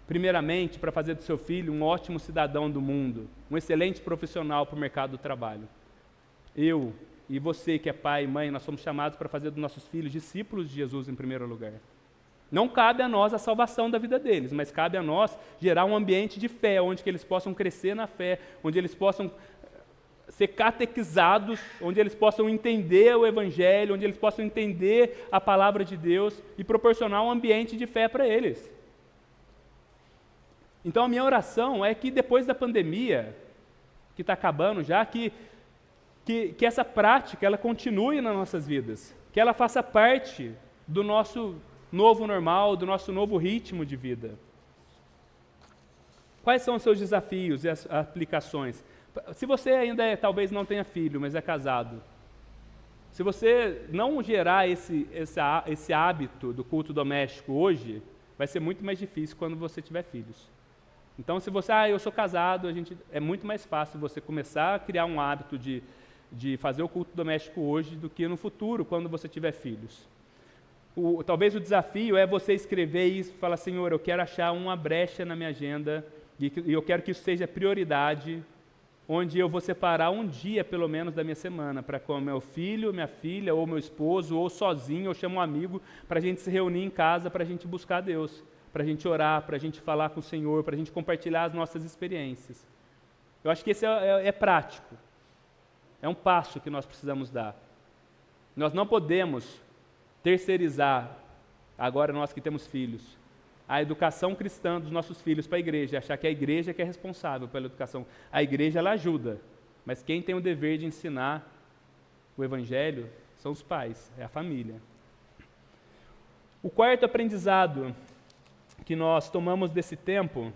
primeiramente, para fazer do seu filho um ótimo cidadão do mundo, um excelente profissional para o mercado do trabalho. Eu e você que é pai e mãe, nós somos chamados para fazer dos nossos filhos discípulos de Jesus em primeiro lugar. Não cabe a nós a salvação da vida deles, mas cabe a nós gerar um ambiente de fé, onde que eles possam crescer na fé, onde eles possam ser catequizados, onde eles possam entender o Evangelho, onde eles possam entender a palavra de Deus e proporcionar um ambiente de fé para eles. Então a minha oração é que depois da pandemia, que está acabando já, que essa prática ela continue nas nossas vidas, que ela faça parte do nosso novo normal, do nosso novo ritmo de vida. Quais são os seus desafios e as aplicações? Se você ainda talvez não tenha filho, mas é casado, se você não gerar esse hábito do culto doméstico hoje, vai ser muito mais difícil quando você tiver filhos. Então, se você, eu sou casado, é muito mais fácil você começar a criar um hábito de fazer o culto doméstico hoje do que no futuro, quando você tiver filhos. Talvez o desafio é você escrever isso e falar, Senhor, eu quero achar uma brecha na minha agenda e eu quero que isso seja prioridade, onde eu vou separar um dia, pelo menos, da minha semana, para com meu filho, minha filha, ou meu esposo, ou sozinho, ou chamo um amigo, para a gente se reunir em casa, para a gente buscar Deus, para a gente orar, para a gente falar com o Senhor, para a gente compartilhar as nossas experiências. Eu acho que esse é prático. É um passo que nós precisamos dar. Nós não podemos terceirizar, agora nós que temos filhos, a educação cristã dos nossos filhos para a igreja, achar que a igreja que é responsável pela educação. A igreja ela ajuda, mas quem tem o dever de ensinar o Evangelho são os pais, é a família. O quarto aprendizado que nós tomamos desse tempo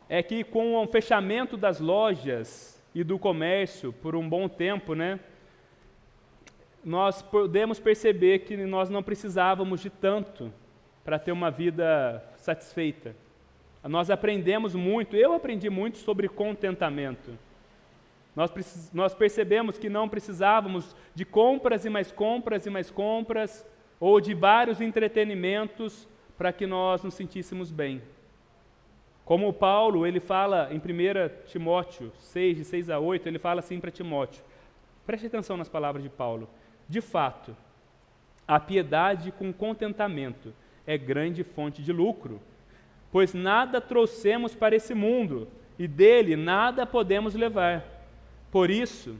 é que com o fechamento das lojas e do comércio por um bom tempo, nós podemos perceber que nós não precisávamos de tanto para ter uma vida satisfeita. Nós aprendemos muito, eu aprendi muito sobre contentamento. Nós percebemos que não precisávamos de compras e mais compras e mais compras, ou de vários entretenimentos para que nós nos sentíssemos bem. Como Paulo, ele fala em 1 Timóteo 6, de 6 a 8, ele fala assim para Timóteo, Preste atenção nas palavras de Paulo. De fato, a piedade com contentamento é grande fonte de lucro, pois nada trouxemos para esse mundo, e dele nada podemos levar. Por isso,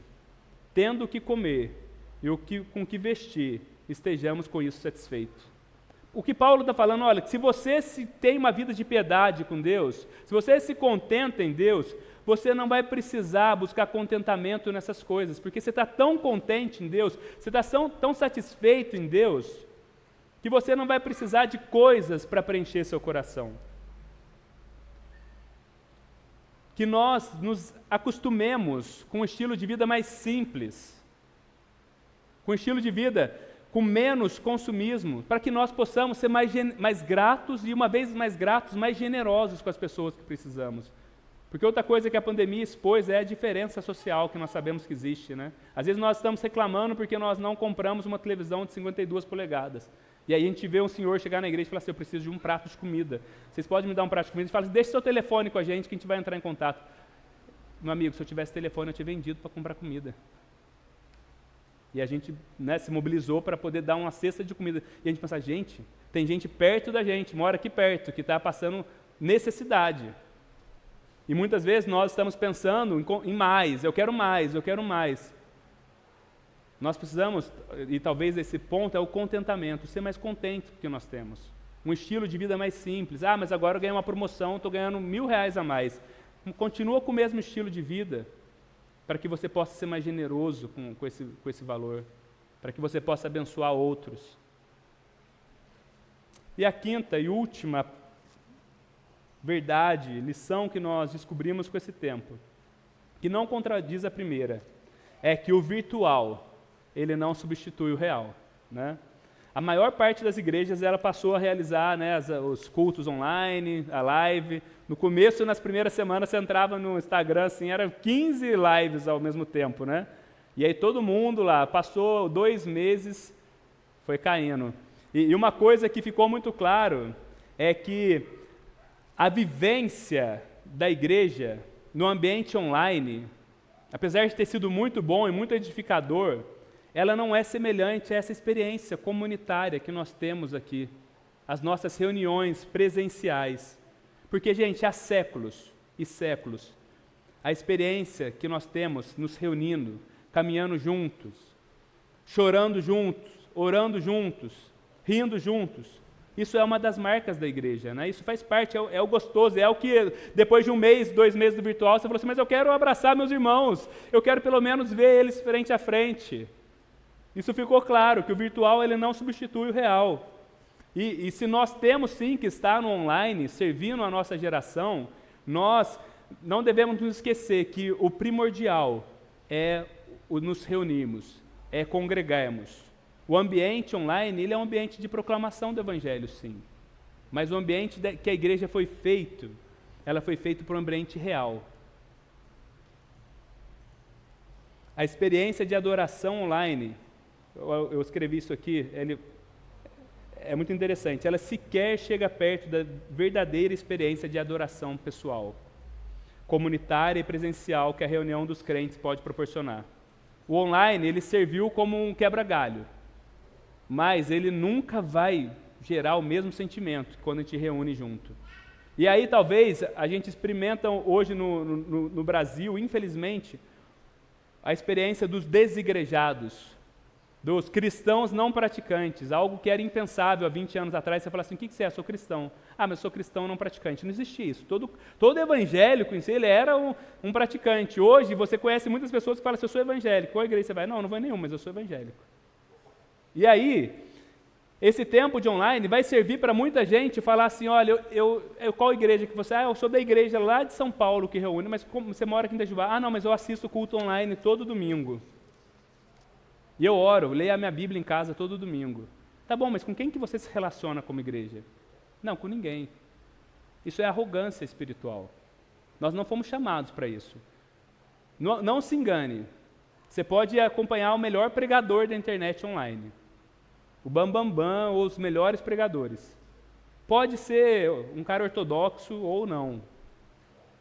tendo o que comer e com o que vestir, estejamos com isso satisfeitos. O que Paulo está falando, olha, se você tem uma vida de piedade com Deus, se você se contenta em Deus, você não vai precisar buscar contentamento nessas coisas, porque você está tão contente em Deus, você está tão satisfeito em Deus, que você não vai precisar de coisas para preencher seu coração. Que nós nos acostumemos com um estilo de vida mais simples, com um estilo de vida com menos consumismo, para que nós possamos ser mais gratos e, uma vez mais gratos, mais generosos com as pessoas que precisamos. Porque outra coisa que a pandemia expôs é a diferença social que nós sabemos que existe, né? Às vezes nós estamos reclamando porque nós não compramos uma televisão de 52 polegadas. E aí a gente vê um senhor chegar na igreja e falar assim, eu preciso de um prato de comida. Vocês podem me dar um prato de comida? E fala assim, deixe seu telefone com a gente que a gente vai entrar em contato. Meu amigo, se eu tivesse telefone, eu tinha vendido para comprar comida. E a gente, né, se mobilizou para poder dar uma cesta de comida. E a gente pensa, gente, tem gente perto da gente, mora aqui perto, que está passando necessidade. E muitas vezes nós estamos pensando em mais, eu quero mais, eu quero mais. Nós precisamos, e talvez esse ponto é o contentamento, ser mais contente com o que nós temos. Um estilo de vida mais simples. Ah, mas agora eu ganhei uma promoção, estou ganhando R$1.000 a mais. Continua com o mesmo estilo de vida, para que você possa ser mais generoso com esse valor, para que você possa abençoar outros. E a quinta e última verdade, lição que nós descobrimos com esse tempo, que não contradiz a primeira, é que o virtual, ele não substitui o real, né? A maior parte das igrejas ela passou a realizar, né, os cultos online, a live. No começo, nas primeiras semanas, você entrava no Instagram, assim, eram 15 lives ao mesmo tempo, né? E aí todo mundo lá, passou 2 meses, foi caindo. E uma coisa que ficou muito claro é que a vivência da igreja no ambiente online, apesar de ter sido muito bom e muito edificador, ela não é semelhante a essa experiência comunitária que nós temos aqui, as nossas reuniões presenciais. Porque, gente, há séculos e séculos, a experiência que nós temos nos reunindo, caminhando juntos, chorando juntos, orando juntos, rindo juntos, isso é uma das marcas da igreja, né? Isso faz parte, é o gostoso, é o que depois de 1 mês, 2 meses do virtual, você falou assim, mas eu quero abraçar meus irmãos, eu quero pelo menos ver eles frente a frente. Isso ficou claro, que o virtual ele não substitui o real. E se nós temos sim que estar no online, servindo a nossa geração, nós não devemos nos esquecer que o primordial é nos reunirmos, é congregarmos. O ambiente online ele é um ambiente de proclamação do Evangelho, sim. Mas o ambiente que a igreja foi feito, ela foi feita por um ambiente real. A experiência de adoração online, eu escrevi isso aqui, é muito interessante. Ela sequer chega perto da verdadeira experiência de adoração pessoal, comunitária e presencial que a reunião dos crentes pode proporcionar. O online, ele serviu como um quebra-galho, mas ele nunca vai gerar o mesmo sentimento quando a gente reúne junto. E aí talvez a gente experimenta hoje no Brasil, infelizmente, a experiência dos desigrejados, dos cristãos não praticantes, algo que era impensável há 20 anos atrás. Você fala assim, o que você é? Eu sou cristão. Ah, mas eu sou cristão não praticante. Não existia isso. Todo evangélico em si, ele era um praticante. Hoje, você conhece muitas pessoas que falam assim, eu sou evangélico. Qual igreja você vai? Não vou em nenhum, mas eu sou evangélico. E aí, esse tempo de online vai servir para muita gente falar assim, olha, qual igreja que você é? Ah, eu sou da igreja lá de São Paulo que reúne, mas como você mora aqui em Itajubá? Ah, não, mas eu assisto culto online todo domingo. E eu oro, leio a minha Bíblia em casa todo domingo. Tá bom, mas com quem que você se relaciona como igreja? Não, com ninguém. Isso é arrogância espiritual. Nós não fomos chamados para isso. Não se engane. Você pode acompanhar o melhor pregador da internet online. O Bambambam ou os melhores pregadores. Pode ser um cara ortodoxo ou não.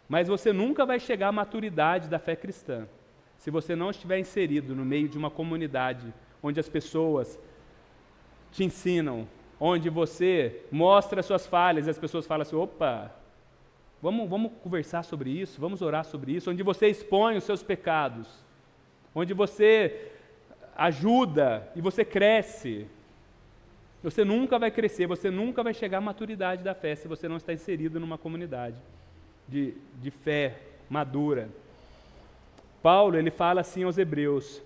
Mas você nunca vai chegar à maturidade da fé cristã se você não estiver inserido no meio de uma comunidade onde as pessoas te ensinam, onde você mostra suas falhas e as pessoas falam assim, opa, vamos conversar sobre isso, vamos orar sobre isso, onde você expõe os seus pecados, onde você ajuda e você cresce. Você nunca vai crescer, você nunca vai chegar à maturidade da fé se você não está inserido numa comunidade de fé madura. Paulo, ele fala assim aos Hebreus,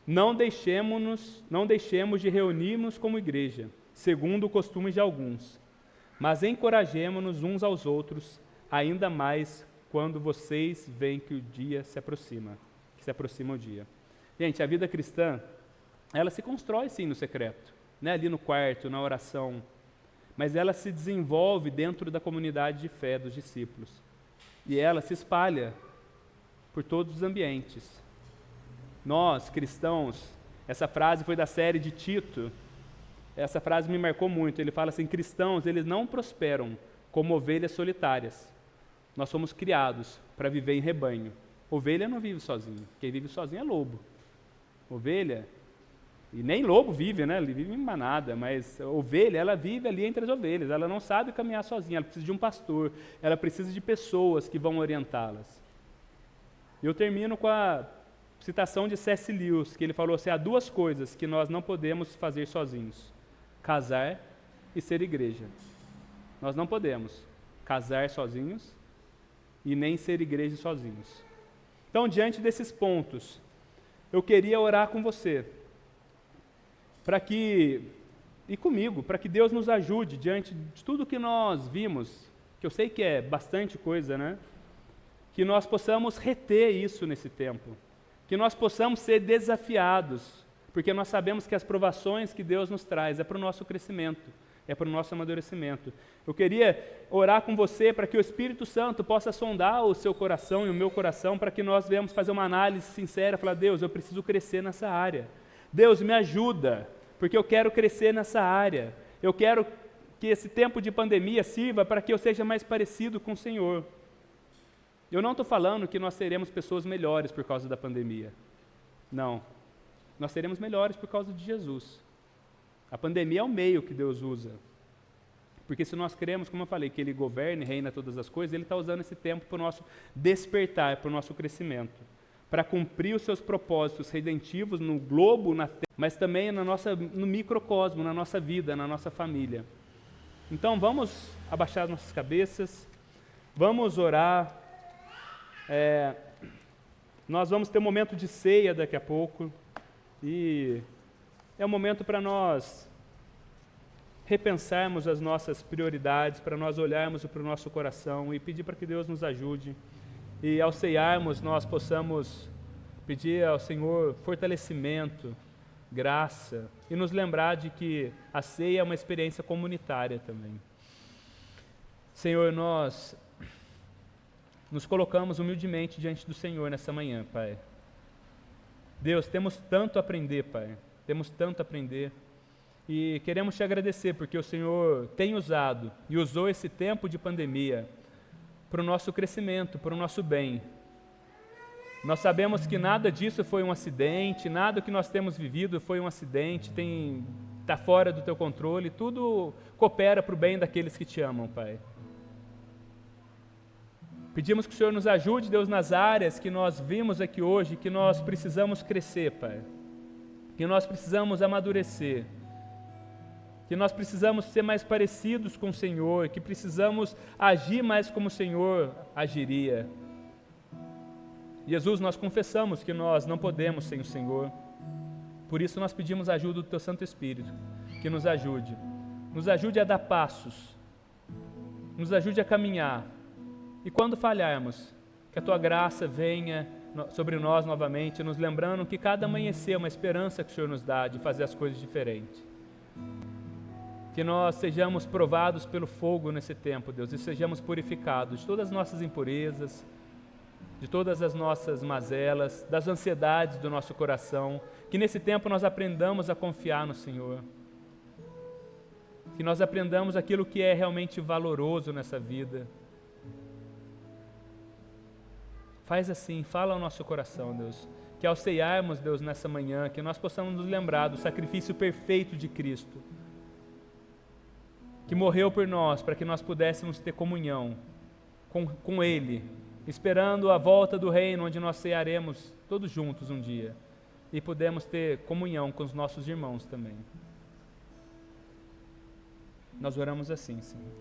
não deixemos de reunirmos como igreja, segundo o costume de alguns, mas encorajemo-nos uns aos outros, ainda mais quando vocês veem que o dia se aproxima, que se aproxima o dia. Gente, a vida cristã, ela se constrói sim no secreto, né? Ali no quarto, na oração, mas ela se desenvolve dentro da comunidade de fé dos discípulos, e ela se espalha por todos os ambientes. Nós, cristãos, essa frase foi da série de Tito, essa frase me marcou muito, ele fala assim, cristãos, eles não prosperam como ovelhas solitárias, nós somos criados para viver em rebanho. Ovelha não vive sozinho, quem vive sozinho é lobo. Ovelha, e nem lobo vive, né? Ele vive em manada, mas a ovelha, ela vive ali entre as ovelhas, ela não sabe caminhar sozinha, ela precisa de um pastor, ela precisa de pessoas que vão orientá-las. Eu termino com a citação de C.S. Lewis, que ele falou assim, há duas coisas que nós não podemos fazer sozinhos, casar e ser igreja. Nós não podemos casar sozinhos e nem ser igreja sozinhos. Então, diante desses pontos, eu queria orar com você, e comigo, para que Deus nos ajude diante de tudo que nós vimos, que eu sei que é bastante coisa, né? Que nós possamos reter isso nesse tempo, que nós possamos ser desafiados, porque nós sabemos que as provações que Deus nos traz é para o nosso crescimento, é para o nosso amadurecimento. Eu queria orar com você para que o Espírito Santo possa sondar o seu coração e o meu coração, para que nós venhamos fazer uma análise sincera, falar, Deus, eu preciso crescer nessa área. Deus, me ajuda, porque eu quero crescer nessa área. Eu quero que esse tempo de pandemia sirva para que eu seja mais parecido com o Senhor. Eu não estou falando que nós seremos pessoas melhores por causa da pandemia. Não. Nós seremos melhores por causa de Jesus. A pandemia é o meio que Deus usa. Porque se nós cremos, como eu falei, que Ele governa e reina todas as coisas, Ele está usando esse tempo para o nosso despertar, para o nosso crescimento, para cumprir os seus propósitos redentivos no globo, na terra, mas também no microcosmo, na nossa vida, na nossa família. Então vamos abaixar as nossas cabeças, vamos orar. Nós vamos ter um momento de ceia daqui a pouco, e é um momento para nós repensarmos as nossas prioridades, para nós olharmos para o nosso coração e pedir para que Deus nos ajude. E ao ceiarmos, nós possamos pedir ao Senhor fortalecimento, graça, e nos lembrar de que a ceia é uma experiência comunitária também. Senhor, nós nos colocamos humildemente diante do Senhor nessa manhã, Pai. Deus, temos tanto a aprender, Pai, temos tanto a aprender, e queremos Te agradecer, porque o Senhor tem usado e usou esse tempo de pandemia para o nosso crescimento, para o nosso bem. Nós sabemos que nada disso foi um acidente, nada que nós temos vivido foi um acidente, está fora do Teu controle, tudo coopera para o bem daqueles que Te amam, Pai. Pedimos que o Senhor nos ajude, Deus, nas áreas que nós vimos aqui hoje, que nós precisamos crescer, Pai, que nós precisamos amadurecer, que nós precisamos ser mais parecidos com o Senhor, que precisamos agir mais como o Senhor agiria. Jesus, nós confessamos que nós não podemos sem o Senhor, por isso nós pedimos a ajuda do Teu Santo Espírito, que nos ajude a dar passos, nos ajude a caminhar, e quando falharmos, que a Tua graça venha sobre nós novamente, nos lembrando que cada amanhecer é uma esperança que o Senhor nos dá de fazer as coisas diferentes. Que nós sejamos provados pelo fogo nesse tempo, Deus, e sejamos purificados de todas as nossas impurezas, de todas as nossas mazelas, das ansiedades do nosso coração, que nesse tempo nós aprendamos a confiar no Senhor, que nós aprendamos aquilo que é realmente valoroso nessa vida. Faz assim, fala ao nosso coração, Deus, que ao ceiarmos, Deus, nessa manhã, que nós possamos nos lembrar do sacrifício perfeito de Cristo, que morreu por nós, para que nós pudéssemos ter comunhão com Ele, esperando a volta do reino, onde nós cearemos todos juntos um dia, e podemos ter comunhão com os nossos irmãos também. Nós oramos assim, Senhor.